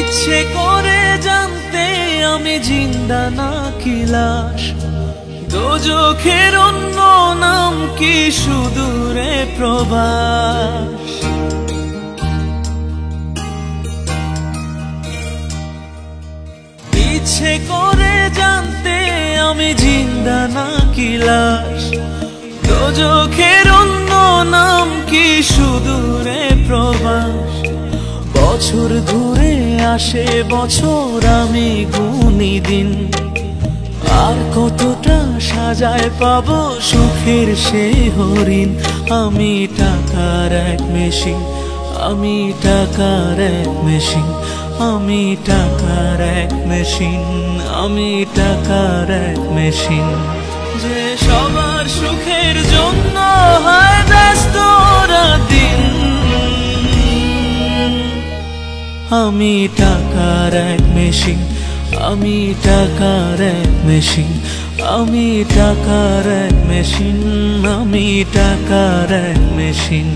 ইচ্ছে করে জানতে আমি জিন্দা নাকি লাশ, দোজখের অন্য নাম কি সুদূরে প্রবাস। ইচ্ছে করে জানতে আমি জিন্দা নাকি লাশ, দোজখের অন্য নাম কি সুদূরে প্রবাস। বছর ঘুরে আসে বছর, আমি গুনি দিন, আর কতটা সাজায় পাবো সুখের সেই হরিণ। আমি টাকার এক মেশিন, আমি টাকার এক মেশিন, আমি টাকার এক মেশিন, আমি টাকার এক মেশিন। যে সবার সুখের জন্য হয় ব্যস্ত দিন, আমি টাকার এক মেশিন, আমি টাকার এক মেশিন, আমি টাকার এক মেশিন, আমি টাকার এক মেশিন।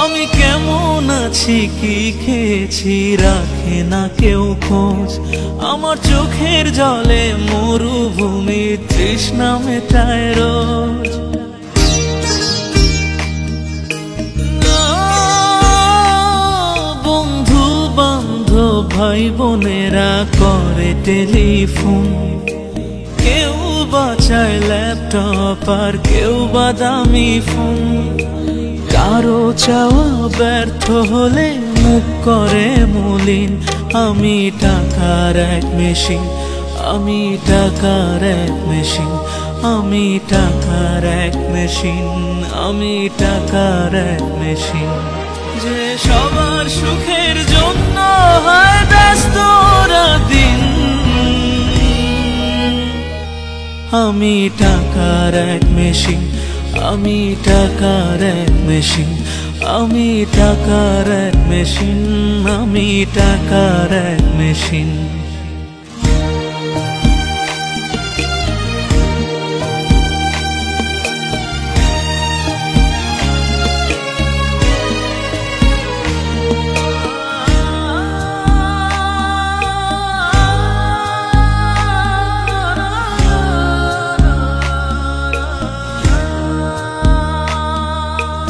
আমি কেমন আছি কি খেয়েছি রাখে না কেউ খোঁজ, আমার চোখের জলে মরুভূমির তৃষ্ণা মেটায় রোজ। বন্ধু বান্ধব ভাই বোনেরা করে টেলিফোন, কেউ বাঁচায় ল্যাপটপ আর কেউ বাদামি ফোন। কারো চাওয়া ব্যর্থ হলে মুখ করে মলিন, আমি টাকার এক মেশিন, আমি টাকার এক মেশিন, আমি টাকার এক মেশিন, আমি টাকার এক মেশিন। যে সবার সুখের জন্য হয় ব্যস্ত দিন, আমি টাকার এক মেশিন, আমি টাকার এক মেশিন, আমি টাকার এক মেশিন, আমি টাকার এক মেশিন।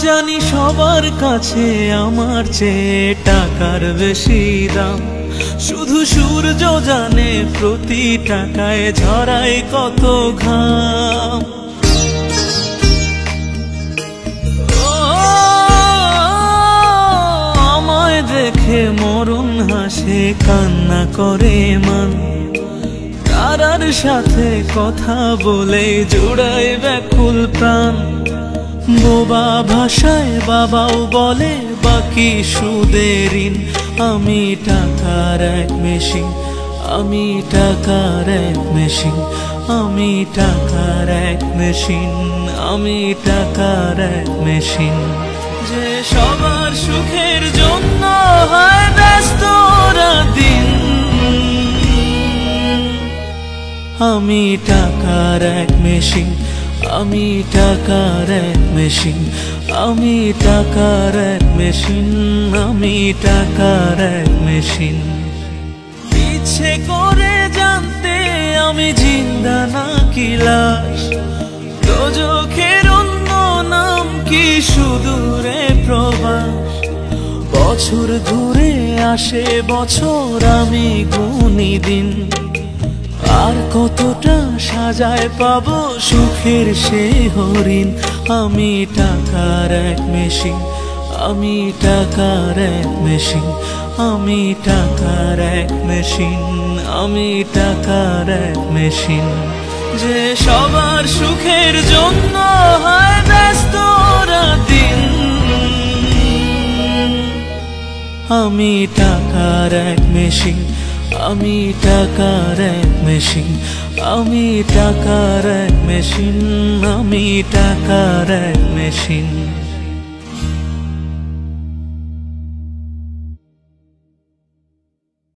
জানি সবার কাছে আমার চেয়ে টাকার বেশি দাম, শুধু সূর্য জানে প্রতি টাকায় ঝরায় কত ঘাম। আমায় দেখে মরণ হাসে কান্না করে মান, তারার সাথে কথা বলে জোড়ায় ব্যাকুল প্রাণ। বোবা ভাষায় বাবাও বলে বাকি সুদের ঋণ, আমি টাকার এক মেশিন, আমি টাকার এক মেশিন, আমি টাকার এক মেশিন, আমি টাকার এক মেশিন। যে সবার সুখের জন্য হয় ব্যস্ত দিন, আমি টাকার এক মেশিন, আমি টাকার এক মেশিন, আমি টাকার এক মেশিন, আমি টাকার এক মেশিন। ইচ্ছে করে জানতে আমি জিন্দা নাকি লাশ, দোজখের অন্য নাম কি সুদূরে প্রবাস। বছর ঘুরে আসে বছর, আমি গুনি দিন, আর কতটা সাজায় পাবো সুখের সেই হরিণ। আমি টাকার এক মেশিন, আমি টাকার এক মেশিন, আমি টাকার এক মেশিন, আমি টাকার এক মেশিন। যে সবার সুখের জন্য হয় ব্যস্ত দিন, আমি টাকার এক মেশিন, আমি টাকার এক মেশিন, আমি টাকার এক মেশিন, আমি টাকার এক মেশিন।